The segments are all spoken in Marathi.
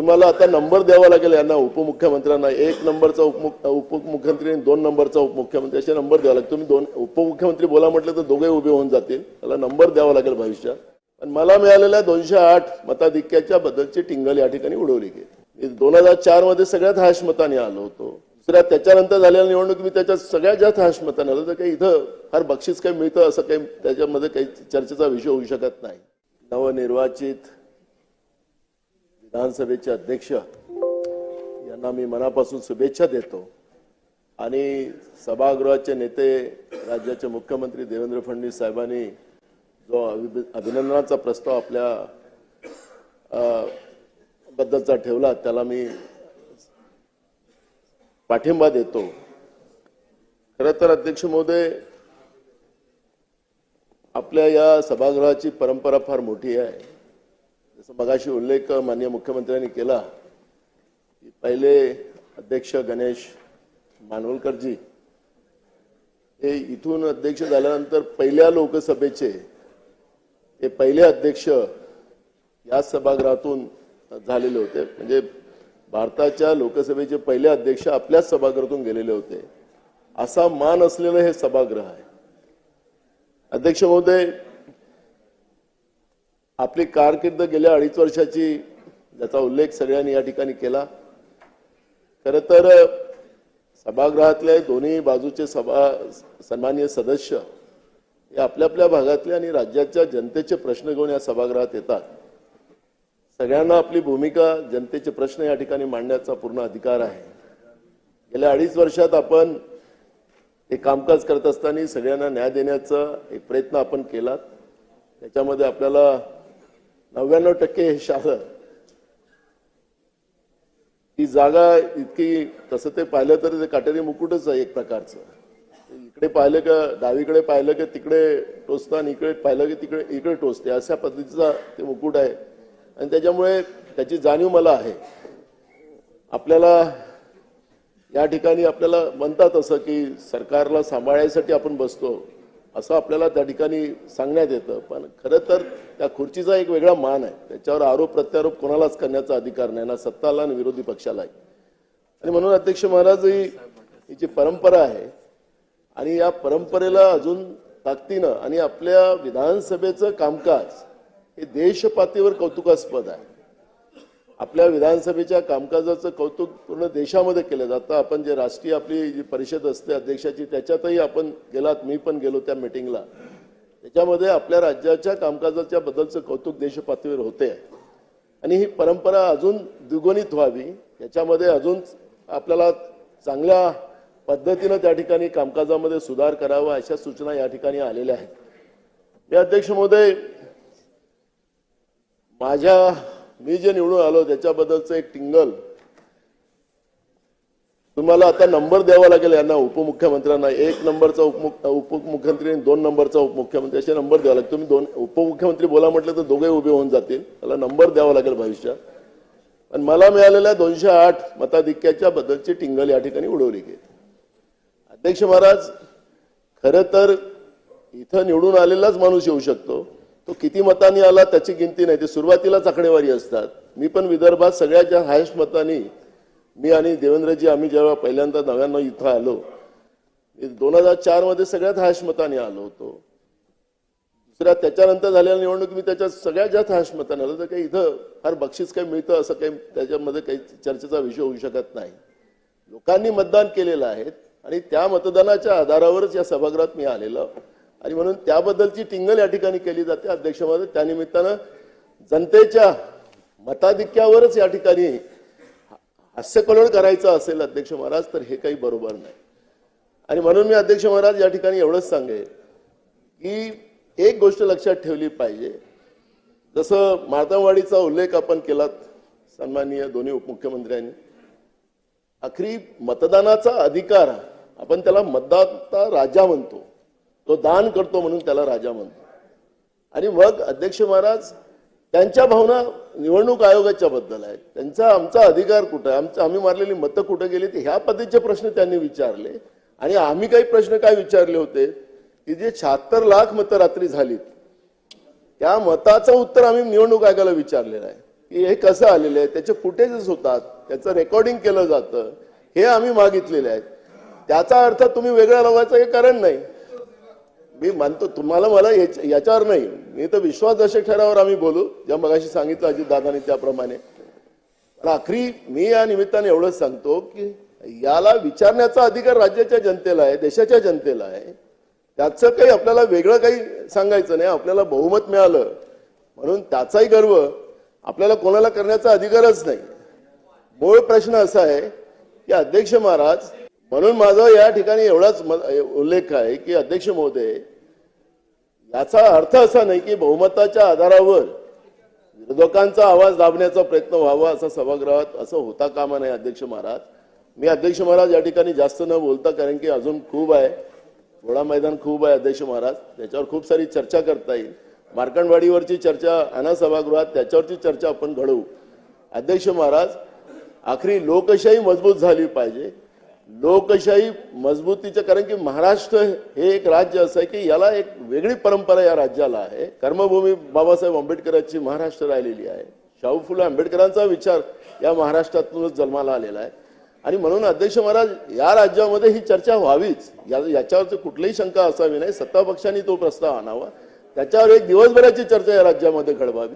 तुम्हाला आता नंबर द्यावा लागेल यांना, उपमुख्यमंत्र्यांना. 1 नंबरचा उपमुख्यमंत्री आणि 2 नंबरचा उपमुख्यमंत्री असे नंबर द्यावा लागेल. तुम्ही 2 उपमुख्यमंत्री बोला म्हटलं तर दोघे उभे होऊन जातील. त्याला नंबर द्यावा लागेल भविष्यात. पण मला मिळालेल्या 208 मताधिक्याच्या बद्दलची टिंगल या ठिकाणी उडवली गेली. 2004 मध्ये सगळ्यात हायस्ट मताने आलो होतो. दुसऱ्या त्याच्यानंतर झालेल्या निवडणूक मी त्याच्यात सगळ्यात जास्त हायस्ट मताने आलो. तर काही इथं फार बक्षीस काही मिळतं असं काही त्याच्यामध्ये काही चर्चेचा विषय होऊ शकत नाही. नवनिर्वाचित विधानसभेचे अध्यक्ष यांना मी मनापासून शुभेच्छा देतो आणि सभागृहाचे नेते राज्याचे मुख्यमंत्री देवेंद्र फडणवीस साहेबांनी जो अभिनंदनाचा प्रस्ताव आपल्या बद्दलचा ठेवला त्याला मी पाठिंबा देतो. खरं तर अध्यक्ष महोदय, आपल्या या सभागृहाची परंपरा फार मोठी आहे. जसं मगाशी उल्लेख माननीय मुख्यमंत्र्यांनी केला की पहिले अध्यक्ष गणेश मानवलकरजी हे इथून अध्यक्ष झाल्यानंतर पहिल्या लोकसभेचे हे पहिले अध्यक्ष या सभागृहातून झालेले होते. म्हणजे भारताच्या लोकसभेचे पहिले अध्यक्ष आपल्याच सभागृहातून गेलेले होते. असा मान असलेलं हे सभागृह आहे. अध्यक्ष महोदय, आपली कारकीर्द गेल्या 2.5 वर्षाची ज्याचा उल्लेख सगळ्यांनी या ठिकाणी केला. खरं तर सभागृहातले दोन्ही बाजूचे सन्माननीय सदस्य हे आपल्या आपल्या भागातले आणि राज्याच्या जनतेचे प्रश्न घेऊन या सभागृहात येतात. सगळ्यांना आपली भूमिका, जनतेचे प्रश्न या ठिकाणी मांडण्याचा पूर्ण अधिकार आहे. गेल्या 2.5 वर्षात आपण हे कामकाज करत असताना सगळ्यांना न्याय देण्याचा एक प्रयत्न आपण केला. त्याच्यामध्ये आपल्याला 99% यश आलं. ही जागा इतकी, तसं ते पाहिलं तर ते काटेरी मुकुटच आहे एक प्रकारचं. इकडे पाहिलं का डावीकडे पाहिलं की तिकडे टोचतं आणि इकडे पाहिलं की तिकडे इकडे टोचते, अशा पद्धतीचा ते मुकुट आहे. आणि त्याच्यामुळे त्याची जाणीव मला आहे. आपल्याला या ठिकाणी आपल्याला म्हणतात असं की सरकारला सांभाळायसाठी आपण बसतो असं आपल्याला त्या ठिकाणी सांगण्यात येतं. पण खरं तर त्या खुर्चीचा एक वेगळा मान आहे. त्याच्यावर आरोप प्रत्यारोप कोणालाच करण्याचा अधिकार नाही, ना सत्ताला ना विरोधी पक्षाला. आणि म्हणून अध्यक्ष महाराज, ही जी परंपरा आहे आणि या परंपरेला अजून ताकदीनं आणि आपल्या विधानसभेचं कामकाज हे देशपातळीवर कौतुकास्पद आहे. आपल्या विधानसभेच्या कामकाजाचं कौतुक पूर्ण देशामध्ये केलं जातं. आपण जे राष्ट्रीय आपली जी परिषद असते अध्यक्षाची, त्याच्यातही आपण गेलात, मी पण गेलो त्या मीटिंगला. त्याच्यामध्ये आपल्या राज्याच्या कामकाजाच्या बद्दलचं कौतुक देशपातळीवर होते. आणि ही परंपरा अजून द्विगुणित व्हावी, याच्यामध्ये अजून आपल्याला चांगल्या पद्धतीनं त्या ठिकाणी कामकाजामध्ये सुधार करावा, अशा सूचना या ठिकाणी आलेल्या आहेत. मी अध्यक्ष महोदय, मी जे निवडून आलो त्याच्याबद्दलचं एक टिंगल तुम्हाला आता नंबर द्यावा लागेल यांना, उपमुख्यमंत्र्यांना. 1 नंबरचा उपमुख्यमंत्री आणि 2 नंबरचा उपमुख्यमंत्री असे नंबर द्यावा लागेल. तुम्ही 2 उपमुख्यमंत्री बोला म्हटलं तर दोघे उभे होऊन जातील. त्याला नंबर द्यावा लागेल भविष्यात. पण मला मिळालेल्या 208 मताधिक्याच्या बद्दलची टिंगल या ठिकाणी उडवली गेली. अध्यक्ष महाराज, खरं तर इथं निवडून आलेलाच माणूस येऊ शकतो. तो किती मतांनी आला त्याची गिनती नाही, ते सुरुवातीलाच आकडेवारी असतात. मी पण विदर्भात सगळ्यात हायस्ट मतांनी, मी आणि देवेंद्रजी आम्ही जेव्हा पहिल्यांदा 99 इथं आलो, 2004 मध्ये सगळ्यात हायस्ट मतांनी आलो होतो. दुसऱ्या त्याच्यानंतर झालेल्या निवडणूक मी त्याच्यात सगळ्यात जास्त हायस्ट मतांनी आलो. तर काही इथं फार बक्षीस काही मिळतं असं काही त्याच्यामध्ये काही चर्चेचा विषय होऊ शकत नाही. लोकांनी मतदान केलेलं आहे आणि त्या मतदानाच्या आधारावरच या सभागृहात मी आलेलो आणि म्हणून त्याबद्दलची टिंगल या ठिकाणी केली जाते. अध्यक्ष महोदय, त्यानिमित्तानं जनतेच्या मताधिक्यावरच या ठिकाणी हास्यकल्लोळ करायचं असेल अध्यक्ष महाराज, तर हे काही बरोबर नाही. आणि म्हणून मी अध्यक्ष महाराज या ठिकाणी एवढंच सांगेन की एक गोष्ट लक्षात ठेवली पाहिजे. जसं मातंगवाडीचा उल्लेख आपण केलात सन्माननीय दोन्ही उपमुख्यमंत्र्यांनी, आखरी मतदानाचा अधिकार, आपण त्याला मतदाता राजा म्हणतो, तो दान करतो म्हणून त्याला राजा म्हणतो. आणि मग अध्यक्ष महाराज, त्यांच्या भावना निवडणूक आयोगाच्या बद्दल आहेत. त्यांचा आमचा अधिकार कुठं आहे, आम्ही मारलेली मतं कुठं गेली, ह्या पद्धतीचे प्रश्न त्यांनी विचारले. आणि आम्ही काही प्रश्न काय विचारले होते की जे 76 लाख मतं रात्री झालीत, त्या मताचं उत्तर आम्ही निवडणूक आयोगाला विचारलेलं आहे. की हे कसं आलेलं आहे, त्याचे फुटेजेस होतात, त्याचं रेकॉर्डिंग केलं जातं, हे आम्ही मागितलेले आहेत. त्याचा अर्थ तुम्ही वेगळा लावायचं हे कारण नाही. मी मानतो तुम्हाला, मला याच्यावर नाही, मी तर विश्वासदर्शक ठरावावर आम्ही बोलू, ज्या मगाशी सांगितलं अजितदादांनी त्याप्रमाणे. आखरी मी या निमित्ताने एवढंच सांगतो की याला विचारण्याचा अधिकार राज्याच्या जनतेला आहे, देशाच्या जनतेला आहे. त्याचं काही आपल्याला वेगळं काही सांगायचं नाही. आपल्याला बहुमत मिळालं म्हणून त्याचाही गर्व आपल्याला कोणाला करण्याचा अधिकारच नाही. मूळ प्रश्न असा आहे की अध्यक्ष महाराज, म्हणून माझा या ठिकाणी एवढाच उल्लेख आहे की अध्यक्ष महोदय, याचा अर्थ असा नाही की बहुमताच्या आधारावर विरोधकांचा आवाज दाबण्याचा प्रयत्न व्हावा असं सभागृहात असं होता कामा नये. अध्यक्ष महाराज, मी अध्यक्ष महाराज या ठिकाणी जास्त न बोलता, कारण की अजून खूप आहे, थोडा मैदान खूप आहे अध्यक्ष महाराज, त्याच्यावर खूप सारी चर्चा करता येईल. मार्कंडवाडीवरची चर्चा आणा सभागृहात, त्याच्यावरची चर्चा आपण घडवू. अध्यक्ष महाराज, आखरी लोकशाही मजबूत झाली पाहिजे. लोकशाही मजबूतीचं, कारण की महाराष्ट्र हे एक राज्य असं आहे की याला एक वेगळी परंपरा या राज्याला आहे. कर्मभूमी बाबासाहेब आंबेडकरांची महाराष्ट्र राहिलेली आहे. शाहू फुले आंबेडकरांचा विचार या महाराष्ट्रातूनच जन्माला आलेला आहे. आणि म्हणून अध्यक्ष महाराज, या राज्यामध्ये ही चर्चा व्हावीच, याच्यावर कुठलीही शंका असावी नाही. सत्ता पक्षांनी तो प्रस्ताव आणावा, त्याच्यावर एक दिवसभराची चर्चा या राज्यामध्ये घडवावी.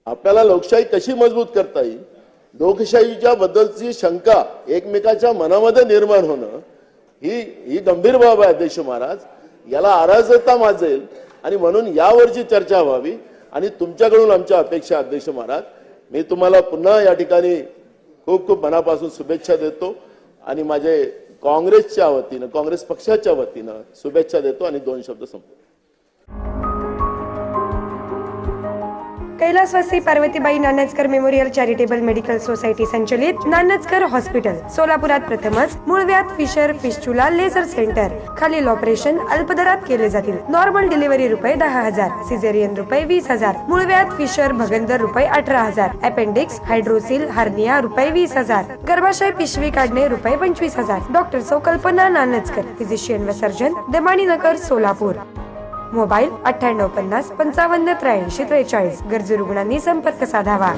आपल्याला लोकशाही कशी मजबूत करता येईल, लोकशाहीच्या बद्दलची शंका एकमेकाच्या मनामध्ये निर्माण होणं ही गंभीर बाब आहे अध्यक्ष महाराज. याला अराजकता माजेल आणि म्हणून यावरची चर्चा व्हावी. आणि तुमच्याकडून आमच्या अपेक्षा अध्यक्ष महाराज, मी तुम्हाला पुन्हा या ठिकाणी खूप खूप मनापासून शुभेच्छा देतो आणि माझे काँग्रेसच्या वतीनं, काँग्रेस पक्षाच्या वतीनं शुभेच्छा देतो आणि 2 शब्द संपतो. कैलासवासी Parvatibai Nanajkar memorial charitable medical society संचलित नानजकर हॉस्पिटल सोलापुरात प्रथमच मूळव्याध, फिशर, फिस्चुला लेझर सेंटर. खालील ऑपरेशन अल्पदरात केले जातील. नॉर्मल डिलिव्हरी ₹10,000, सिझेरियन ₹20,000, मूळव्याध, फिशर, भगंदर ₹18,000, अपेंडिक्स, हायड्रोसिल, हार्निया ₹20,000, गर्भाशय पिशवी काढणे ₹25,000. डॉक्टर सौ कल्पना नानजकर, फिजिशियन व सर्जन, दमानी नगर, सोलापूर. मोबाईल 9850 55 83 43. गरजू रुग्णांनी संपर्क साधावा.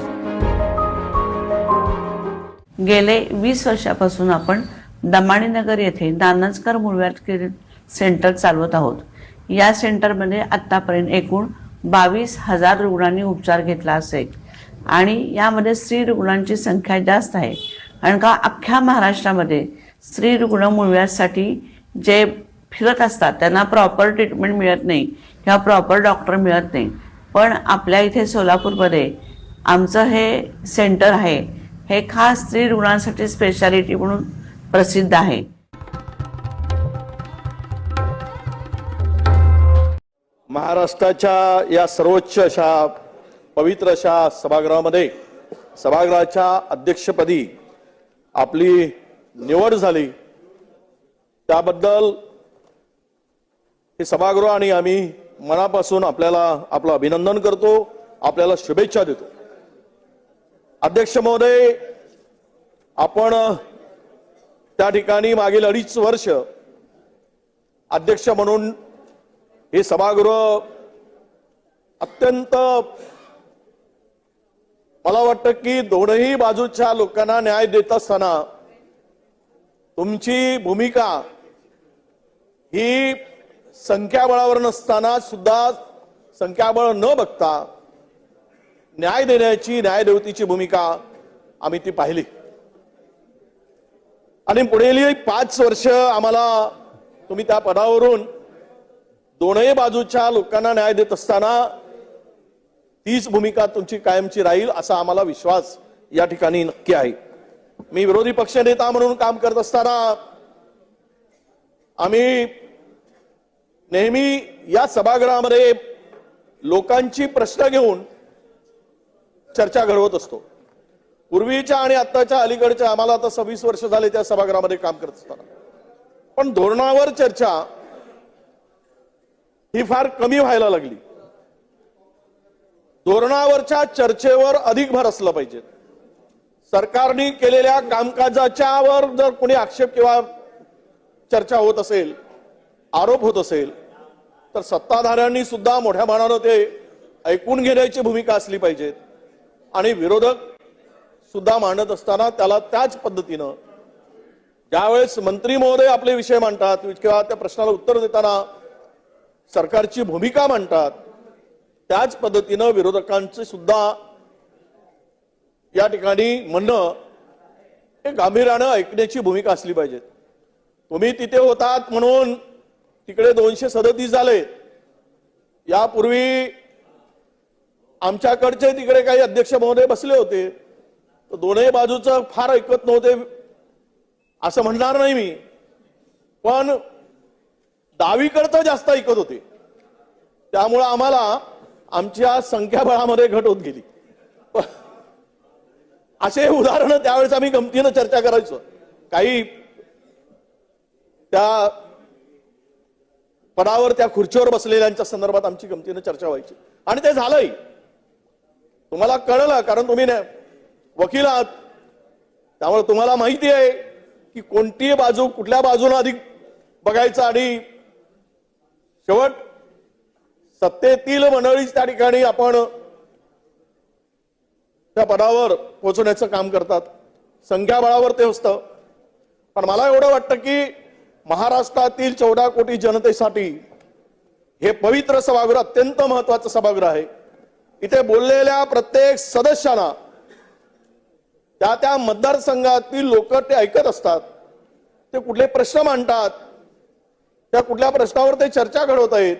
गेले 20 वर्षापासून आपण दमाणीनगर येथे नानजकर मूळव्याध सेंटर चालवत आहोत. या सेंटरमध्ये आतापर्यंत एकूण 22,000 रुग्णांनी उपचार घेतला असेल आणि यामध्ये स्त्री रुग्णांची संख्या जास्त आहे. कारण का अख्ख्या महाराष्ट्रामध्ये स्त्री रुग्ण मूळव्याधसाठी जे फिरत असतात त्यांना प्रॉपर ट्रीटमेंट मिळत नाही किंवा प्रॉपर डॉक्टर मिळत नाही. पण आपल्या इथे सोलापूरमध्ये आमचं हे सेंटर आहे, हे खास स्त्री रुग्णांसाठी स्पेशालिटी म्हणून प्रसिद्ध आहे. महाराष्ट्राच्या या सर्वोच्च अशा पवित्र अशा सभागृहामध्ये सभागृहाच्या अध्यक्षपदी आपली निवड झाली, त्याबद्दल हे सभागृह आणि आम्ही मनापासून आपल्याला आपलं अभिनंदन करतो, आपल्याला शुभेच्छा देतो. अध्यक्ष महोदय, आपण त्या ठिकाणी मागील 2.5 वर्ष अध्यक्ष म्हणून हे सभागृह अत्यंत, मला वाटतं की दोनही बाजूच्या लोकांना न्याय देत असताना तुमची भूमिका ही संख्याबळावर नसताना सुद्धा, संख्याबळ न बघता न्याय देण्याची, न्यायदेवतेची भूमिका आम्ही ती पाहिली. आणि पुढील 5 वर्ष आम्हाला तुम्ही त्या पदावरून दोनही बाजूच्या लोकांना न्याय देत असताना तीच भूमिका तुमची कायमची राहील असा आम्हाला विश्वास या ठिकाणी नक्की आहे. मी विरोधी पक्षनेता म्हणून काम करत असताना आम्ही नेहमी या सभागृहामध्ये लोकांची प्रश्न घेऊन चर्चा घडवत असतो. पूर्वीच्या आणि आत्ताच्या अलीकडच्या, आम्हाला आता 26 वर्ष झाले त्या सभागृहामध्ये काम करत असताना, पण धोरणावर चर्चा ही फार कमी व्हायला लागली. धोरणावरच्या चर्चेवर अधिक भर असला पाहिजे. सरकारने केलेल्या कामकाजाच्यावर जर कोणी आक्षेप किंवा चर्चा होत असेल, आरोप होत असेल, तर सत्ताधाऱ्यांनी सुद्धा मोठ्या मनानं ते ऐकून घेण्याची भूमिका असली पाहिजे. आणि विरोधक सुद्धा मांडत असताना त्याला त्याच पद्धतीनं ज्यावेळेस मंत्री महोदय आपले विषय मांडतात किंवा त्या प्रश्नाला उत्तर देताना सरकारची भूमिका मांडतात, त्याच पद्धतीनं विरोधकांचे सुद्धा या ठिकाणी म्हणणं हे गांभीर्यानं ऐकण्याची भूमिका असली पाहिजे. तुम्ही तिथे होतात म्हणून तिकडे 237 झाले. यापूर्वी आमच्याकडचे तिकडे काही अध्यक्ष महोदय बसले होते, तर दोनही बाजूचं फार ऐकत नव्हते असं म्हणणार नाही मी, पण डावीकडचं जास्त ऐकत होते. त्यामुळे आम्हाला आमच्या संख्याबळामध्ये घट होत गेली. असे उदाहरण त्यावेळेस आम्ही गमतीनं चर्चा करायचो. काही त्या पदावर त्या खुर्चीवर बसलेल्यांच्या संदर्भात आमची गमतीनं चर्चा व्हायची आणि ते झालंय. तुम्हाला कळलं कारण तुम्ही वकील आहात, त्यामुळे तुम्हाला माहिती आहे की कोणतीही बाजू कुठल्या बाजूने अधिक बघायचं आणि शेवट सत्तेतील मंडळीच त्या ठिकाणी आपण त्या पदावर पोहोचण्याचं काम करतात. संख्याबळावर ते असतं. पण मला एवढं वाटतं की महाराष्ट्रातील 14 कोटी जनतेसाठी हे पवित्र सभागृह अत्यंत महत्वाचं सभागृह आहे. इथे बोललेल्या प्रत्येक सदस्यांना त्या त्या मतदारसंघातील लोक ते ऐकत असतात. ते कुठले प्रश्न मांडतात, त्या कुठल्या प्रश्नावर ते चर्चा घडवत आहेत,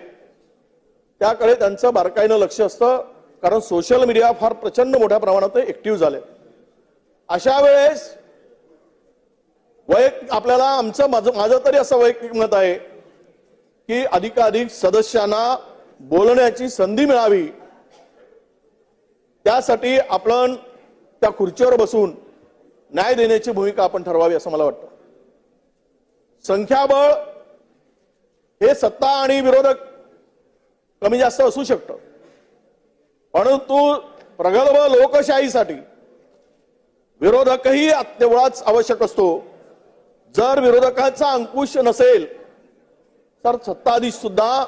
त्याकडे त्यांचं बारकाईनं लक्ष असतं. कारण सोशल मीडिया फार प्रचंड मोठ्या प्रमाणात ऍक्टिव्ह झाले. अशा वेळेस वैयक्तिक आपल्याला माझं तरी असं वैयक्तिक मत आहे की अधिकाधिक सदस्यांना बोलण्याची संधी मिळावी, त्यासाठी आपण त्या खुर्चीवर बसून न्याय देण्याची भूमिका आपण ठरवावी असं मला वाटतं. संख्याबळ हे सत्ता आणि विरोधक कमी जास्त असू शकतं, परंतु प्रगल्भ लोकशाहीसाठी विरोधकही तेवढाच आवश्यक असतो. जर विरोधकाचा अंकुश नसेल तर सत्ताधीश सुद्धा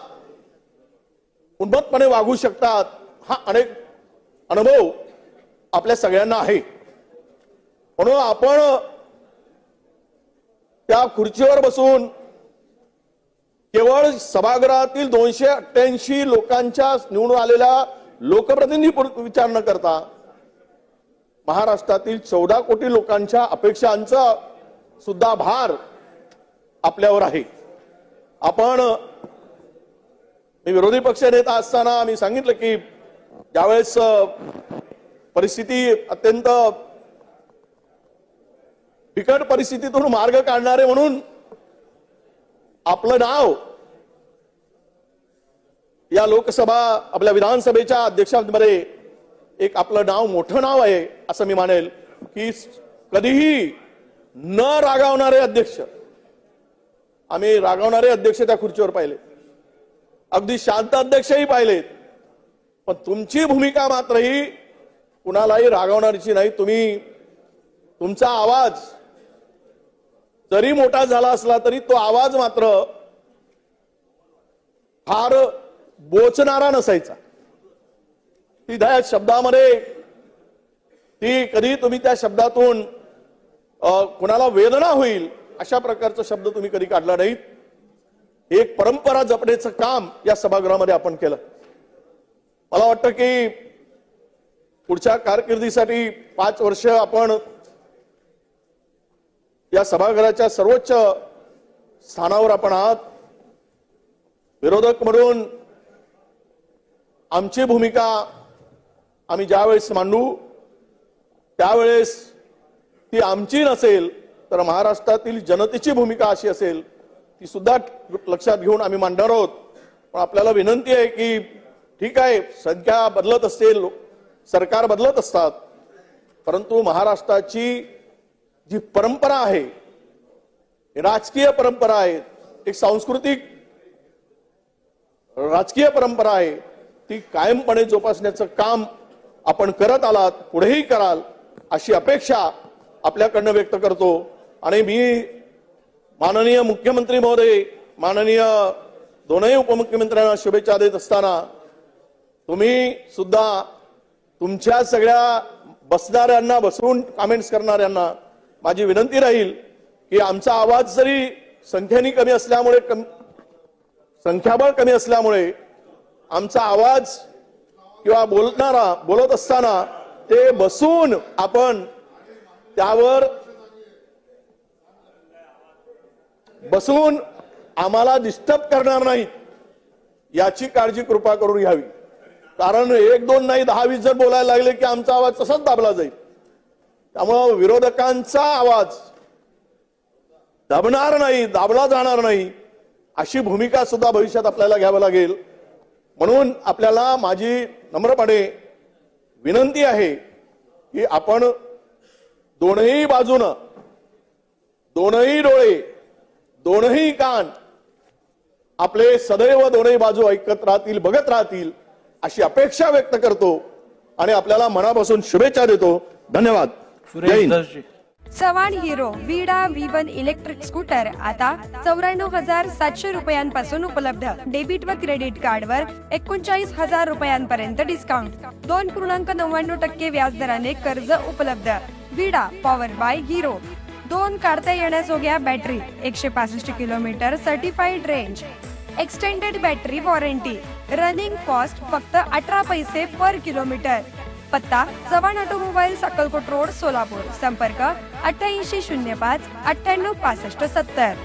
उन्मत्तपणे वागू शकतात. हा अनेक अनुभव आपल्या सगळ्यांना आहे. म्हणून आपण त्या खुर्चीवर बसून केवळ सभागृहातील 288 लोकांच्या निवडून आलेल्या लोकप्रतिनिधी विचार न करता महाराष्ट्रातील 14 कोटी लोकांच्या अपेक्षांचा सुद्धा भार आपल्यावर आहे. मी विरोधी पक्ष नेता असताना मी सांगितलं की ज्यावेळेस परिस्थिती अत्यंत बिकट परिस्थितीतून मार्ग काढणारे म्हणून आपलं नाव या लोकसभा आपल्या विधानसभेच्या अध्यक्षांमध्ये एक आपलं नाव मोठं नाव आहे असं मी मानेल की कधीही न रागावणारे अध्यक्ष, आम्ही रागावणारे अध्यक्ष त्या खुर्चीवर पाहिले, अगदी शांत अध्यक्षही पाहिलेत. पण तुमची भूमिका मात्र ही कुणालाही रागावणारीची नाही. तुमचा आवाज जरी मोठा झाला असला तरी तो आवाज मात्र फार बोचणारा नसायचा. ती त्या शब्दामध्ये कधी तुम्ही त्या शब्दातून कुणाला वेदना होईल अशा प्रकारचा शब्द तुम्ही कधी काढला नाहीत. एक परंपरा जपण्याचं काम या सभागृहामध्ये आपण केलं. मला वाटतं की पुढच्या कारकिर्दीसाठी 5 वर्ष आपण या सभागृहाच्या सर्वोच्च स्थानावर आपण आहात. विरोधक म्हणून आमची भूमिका आम्ही ज्यावेळेस मांडू त्यावेळेस ती आमची नसेल तर महाराष्ट्रातील जनतेची भूमिका अशी असेल, ती सुद्धा लक्षात घेऊन आम्ही मांडणार आहोत. पण आपल्याला विनंती आहे की ठीक आहे, संख्या बदलत असेल, सरकार बदलत असतात, परंतु महाराष्ट्राची जी परंपरा आहे, राजकीय परंपरा आहे, एक सांस्कृतिक राजकीय परंपरा आहे, ती कायमपणे जोपासण्याचं काम आपण करत आलात, पुढेही कराल अशी अपेक्षा आपल्याकडनं व्यक्त करतो. आणि मी माननीय मुख्यमंत्री महोदय, माननीय दोनही उपमुख्यमंत्र्यांना शुभेच्छा देत असताना तुम्ही सुद्धा तुमच्या सगळ्या बसणाऱ्यांना, बसवून कमेंट्स करणाऱ्यांना माझी विनंती राहील की आमचा आवाज जरी संख्येने कमी असल्यामुळे, संख्याबळ कमी असल्यामुळे आमचा आवाज किंवा बोलत असताना ते बसून आपण त्यावर बसून आम्हाला डिस्टर्ब करणार नाहीत याची काळजी कृपा करून घ्यावी. कारण 1-2 नाही 10-20 जण बोलायला लागले की आमचा आवाज तसाच दाबला जाईल. त्यामुळं विरोधकांचा आवाज दाबणार नाही, दाबला जाणार नाही अशी भूमिका सुद्धा भविष्यात आपल्याला घ्यावं लागेल. म्हणून आपल्याला माझी नम्रपणे विनंती आहे की आपण दोनही बाजूनं, दोनही डोळे, दोनही कान आपले सदैव दोनही बाजू ऐकत राहतील, बघत राहतील अशी अपेक्षा व्यक्त करतो आणि आपल्याला मनापासून शुभेच्छा देतो. धन्यवाद. जय हिंद. चव्हाण हिरो विडा V1 इलेक्ट्रिक स्कूटर आता 94,700 रुपयांपासून उपलब्ध. डेबिट व क्रेडिट कार्डवर 39,000 रुपयांपर्यंत डिस्काउंट. 2.99% व्याजदराने कर्ज उपलब्ध. विडा पॉवर बाय हिरो. 2 काढता येण्याजोग्या battery, 165 kilometre certified range, extended battery warranty. Running cost फक्त 18 पैसे पर किलोमीटर. पत्ता चव्हाण ऑटोमोबाईल, अक्कलकोट रोड, सोलापूर. संपर्क 8805 98 65 70.